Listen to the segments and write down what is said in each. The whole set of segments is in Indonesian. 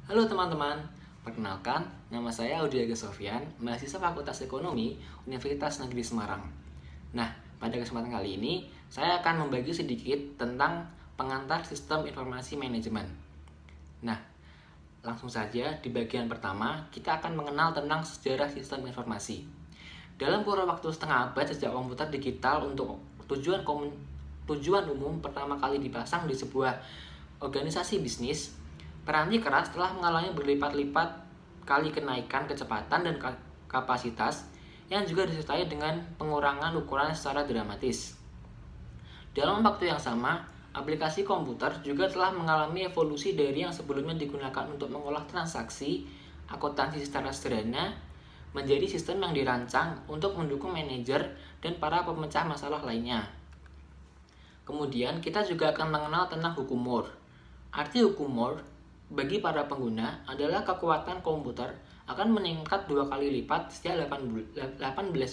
Halo teman-teman, perkenalkan, nama saya Audiaga Sofyan, mahasiswa Fakultas Ekonomi Universitas Negeri Semarang. Nah, pada kesempatan kali ini, saya akan membagi sedikit tentang pengantar sistem informasi manajemen. Nah, langsung saja di bagian pertama, kita akan mengenal tentang sejarah sistem informasi. Dalam kurun waktu setengah abad sejak komputer digital untuk tujuan umum pertama kali dipasang di sebuah organisasi bisnis, peranti keras telah mengalami berlipat-lipat kali kenaikan kecepatan dan kapasitas yang juga disertai dengan pengurangan ukuran secara dramatis. Dalam waktu yang sama, aplikasi komputer juga telah mengalami evolusi dari yang sebelumnya digunakan untuk mengolah transaksi akuntansi secara sederhana menjadi sistem yang dirancang untuk mendukung manajer dan para pemecah masalah lainnya. Kemudian kita juga akan mengenal tentang hukum Moore. Arti hukum Moore bagi para pengguna adalah kekuatan komputer akan meningkat 2 kali lipat setiap 18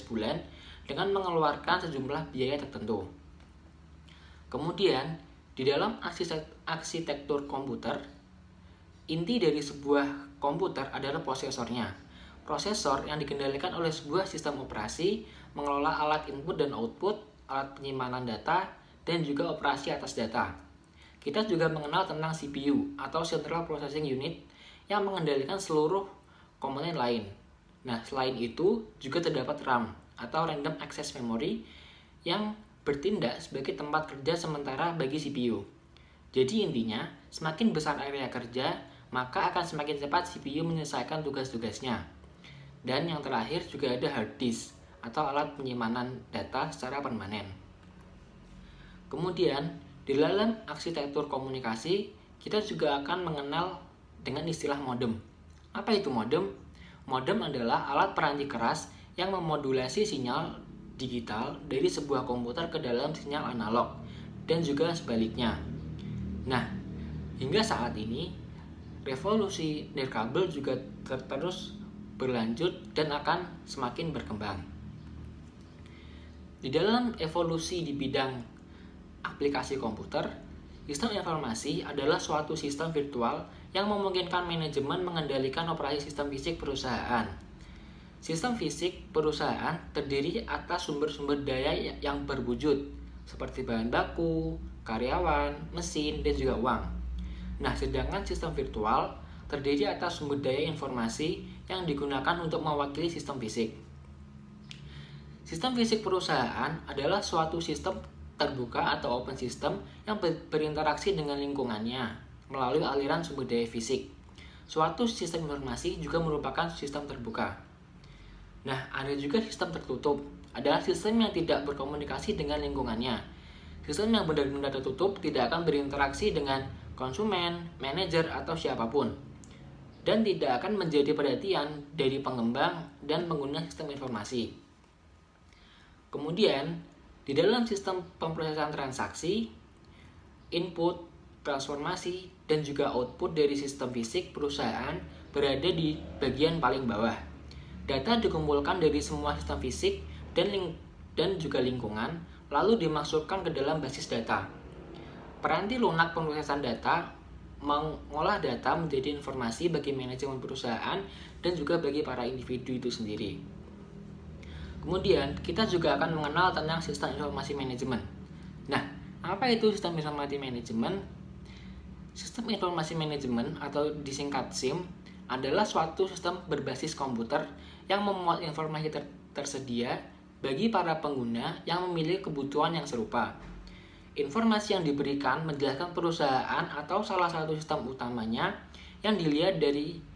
bulan dengan mengeluarkan sejumlah biaya tertentu. Kemudian, di dalam arsitektur komputer, inti dari sebuah komputer adalah prosesornya. Prosesor yang dikendalikan oleh sebuah sistem operasi mengelola alat input dan output, alat penyimpanan data, dan juga operasi atas data. Kita juga mengenal tentang CPU atau Central Processing Unit yang mengendalikan seluruh komponen lain. Nah, selain itu juga terdapat RAM atau Random Access Memory yang bertindak sebagai tempat kerja sementara bagi CPU. Jadi intinya, semakin besar area kerja, maka akan semakin cepat CPU menyelesaikan tugas-tugasnya. Dan yang terakhir juga ada hard disk atau alat penyimpanan data secara permanen. Kemudian, di dalam arsitektur komunikasi, kita juga akan mengenal dengan istilah modem. Apa itu modem? Modem adalah alat peranti keras yang memodulasi sinyal digital dari sebuah komputer ke dalam sinyal analog, dan juga sebaliknya. Nah, hingga saat ini, revolusi nirkabel juga terus berlanjut dan akan semakin berkembang. Di dalam evolusi di bidang aplikasi komputer, sistem informasi adalah suatu sistem virtual yang memungkinkan manajemen mengendalikan operasi sistem fisik perusahaan. Sistem fisik perusahaan terdiri atas sumber-sumber daya yang berwujud, seperti bahan baku, karyawan, mesin, dan juga uang. Nah, sedangkan sistem virtual terdiri atas sumber daya informasi yang digunakan untuk mewakili sistem fisik. Sistem fisik perusahaan adalah suatu sistem terbuka atau open system yang berinteraksi dengan lingkungannya melalui aliran sumber daya fisik. Suatu sistem informasi juga merupakan sistem terbuka. Nah, ada juga sistem tertutup, adalah sistem yang tidak berkomunikasi dengan lingkungannya. Sistem yang benar-benar tertutup tidak akan berinteraksi dengan konsumen, manajer, atau siapapun, dan tidak akan menjadi perhatian dari pengembang dan pengguna sistem informasi. Kemudian, di dalam sistem pemrosesan transaksi, input, transformasi, dan juga output dari sistem fisik perusahaan berada di bagian paling bawah. Data dikumpulkan dari semua sistem fisik dan juga lingkungan, lalu dimasukkan ke dalam basis data. Peranti lunak pemrosesan data mengolah data menjadi informasi bagi manajemen perusahaan dan juga bagi para individu itu sendiri. Kemudian, kita juga akan mengenal tentang sistem informasi manajemen. Nah, apa itu sistem informasi manajemen? Sistem informasi manajemen atau disingkat SIM adalah suatu sistem berbasis komputer yang memuat informasi tersedia bagi para pengguna yang memiliki kebutuhan yang serupa. Informasi yang diberikan menjelaskan perusahaan atau salah satu sistem utamanya yang dilihat dari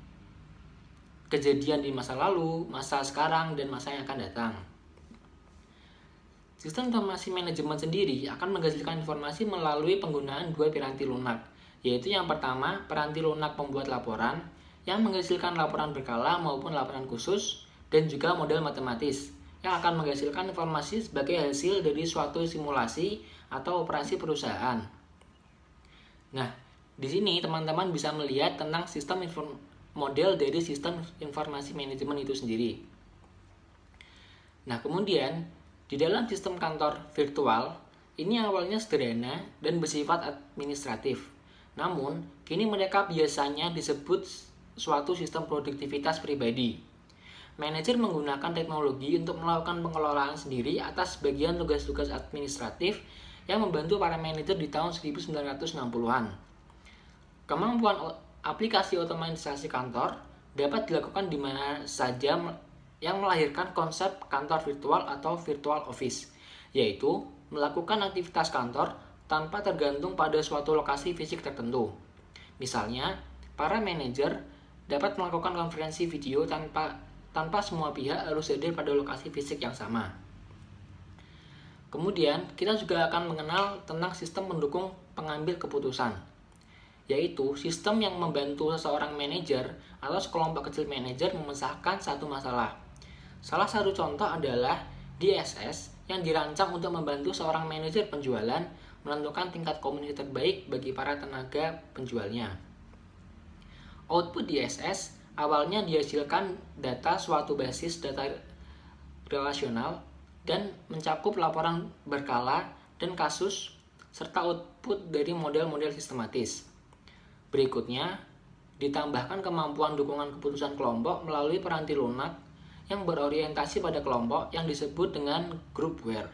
kejadian di masa lalu, masa sekarang, dan masa yang akan datang. Sistem informasi manajemen sendiri akan menghasilkan informasi melalui penggunaan dua piranti lunak, yaitu yang pertama, piranti lunak pembuat laporan, yang menghasilkan laporan berkala maupun laporan khusus, dan juga model matematis, yang akan menghasilkan informasi sebagai hasil dari suatu simulasi atau operasi perusahaan. Nah, di sini teman-teman bisa melihat tentang model dari sistem informasi manajemen itu sendiri. Nah, kemudian di dalam sistem kantor virtual ini awalnya sederhana dan bersifat administratif. Namun, kini mereka biasanya disebut suatu sistem produktivitas pribadi. Manajer menggunakan teknologi untuk melakukan pengelolaan sendiri atas bagian tugas-tugas administratif yang membantu para manajer di tahun 1960-an. Kemampuan aplikasi otomatisasi kantor dapat dilakukan di mana saja yang melahirkan konsep kantor virtual atau virtual office, yaitu melakukan aktivitas kantor tanpa tergantung pada suatu lokasi fisik tertentu. Misalnya, para manajer dapat melakukan konferensi video tanpa semua pihak harus hadir pada lokasi fisik yang sama. Kemudian, kita juga akan mengenal tentang sistem pendukung pengambil keputusan, yaitu sistem yang membantu seseorang manajer atau sekelompok kecil manajer memecahkan satu masalah. Salah satu contoh adalah DSS yang dirancang untuk membantu seorang manajer penjualan menentukan tingkat komunikasi terbaik bagi para tenaga penjualnya. Output DSS awalnya dihasilkan data suatu basis data relasional dan mencakup laporan berkala dan kasus serta output dari model-model sistematis. Berikutnya, ditambahkan kemampuan dukungan keputusan kelompok melalui peranti lunak yang berorientasi pada kelompok yang disebut dengan groupware.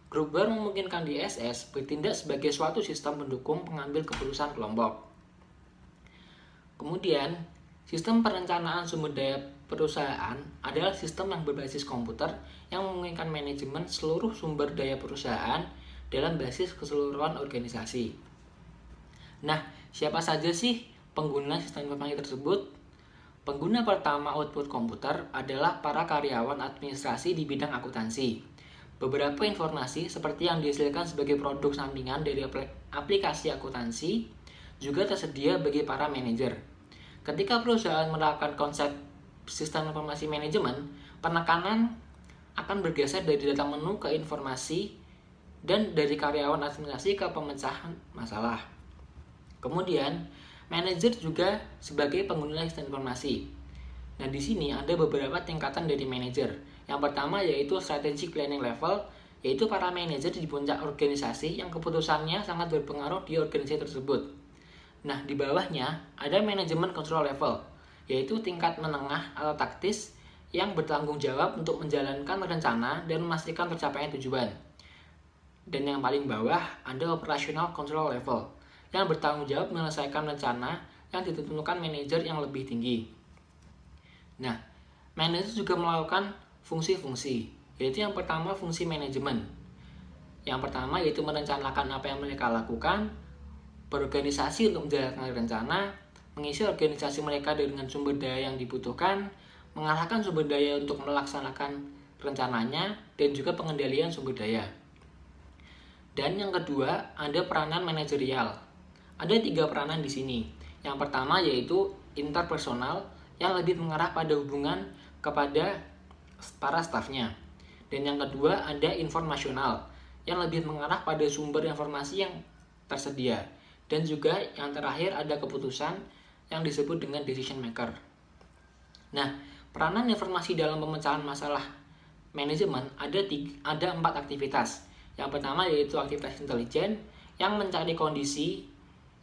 Groupware memungkinkan DSS bertindak sebagai suatu sistem pendukung pengambil keputusan kelompok. Kemudian, sistem perencanaan sumber daya perusahaan adalah sistem yang berbasis komputer yang memungkinkan manajemen seluruh sumber daya perusahaan dalam basis keseluruhan organisasi. Nah, siapa saja sih pengguna sistem informasi tersebut? Pengguna pertama output komputer adalah para karyawan administrasi di bidang akuntansi. Beberapa informasi seperti yang dihasilkan sebagai produk sampingan dari aplikasi akuntansi juga tersedia bagi para manajer. Ketika perusahaan menerapkan konsep sistem informasi manajemen, penekanan akan bergeser dari data menu ke informasi dan dari karyawan administrasi ke pemecahan masalah. Kemudian, manajer juga sebagai pengguna sistem informasi. Nah, di sini ada beberapa tingkatan dari manajer. Yang pertama yaitu strategic planning level, yaitu para manajer di puncak organisasi yang keputusannya sangat berpengaruh di organisasi tersebut. Nah, di bawahnya ada manajemen control level, yaitu tingkat menengah atau taktis yang bertanggung jawab untuk menjalankan rencana dan memastikan tercapainya tujuan. Dan yang paling bawah ada operational control level, yang bertanggung jawab menyelesaikan rencana yang ditentukan manajer yang lebih tinggi. Nah, manajer juga melakukan fungsi-fungsi, yaitu yang pertama fungsi manajemen. Yang pertama yaitu merencanakan apa yang mereka lakukan, berorganisasi untuk menjalankan rencana, mengisi organisasi mereka dengan sumber daya yang dibutuhkan, mengarahkan sumber daya untuk melaksanakan rencananya, dan juga pengendalian sumber daya. Dan yang kedua, ada peranan manajerial. Ada 3 peranan di sini. Yang pertama yaitu interpersonal, yang lebih mengarah pada hubungan kepada para stafnya. Dan yang kedua, ada informasional, yang lebih mengarah pada sumber informasi yang tersedia. Dan juga yang terakhir ada keputusan yang disebut dengan decision maker. Nah, peranan informasi dalam pemecahan masalah manajemen ada 4 aktivitas. Yang pertama yaitu aktivitas intelijen yang mencari kondisi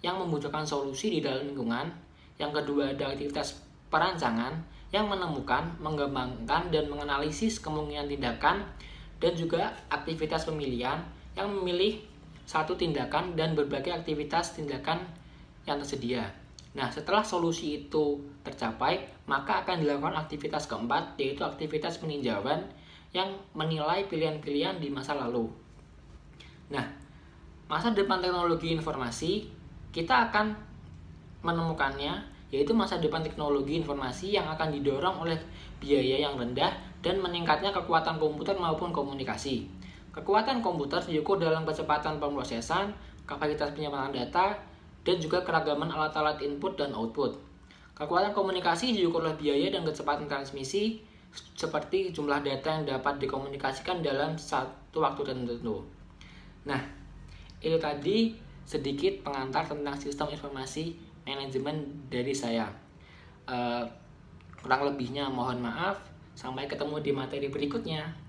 yang membutuhkan solusi di dalam lingkungan. Yang kedua ada aktivitas perancangan yang menemukan, mengembangkan, dan menganalisis kemungkinan tindakan. Dan juga aktivitas pemilihan yang memilih satu tindakan dan berbagai aktivitas tindakan yang tersedia. Nah, setelah solusi itu tercapai, maka akan dilakukan aktivitas keempat, yaitu aktivitas peninjauan yang menilai pilihan-pilihan di masa lalu. Nah, masa depan teknologi informasi, kita akan menemukannya, yaitu masa depan teknologi informasi yang akan didorong oleh biaya yang rendah dan meningkatnya kekuatan komputer maupun komunikasi. Kekuatan komputer diukur dalam kecepatan pemrosesan, kapasitas penyimpanan data, dan juga keragaman alat-alat input dan output. Kekuatan komunikasi diukur oleh biaya dan kecepatan transmisi, seperti jumlah data yang dapat dikomunikasikan dalam satu waktu tertentu. Nah, itu tadi sedikit pengantar tentang sistem informasi manajemen dari saya. Kurang lebihnya mohon maaf. Sampai ketemu di materi berikutnya.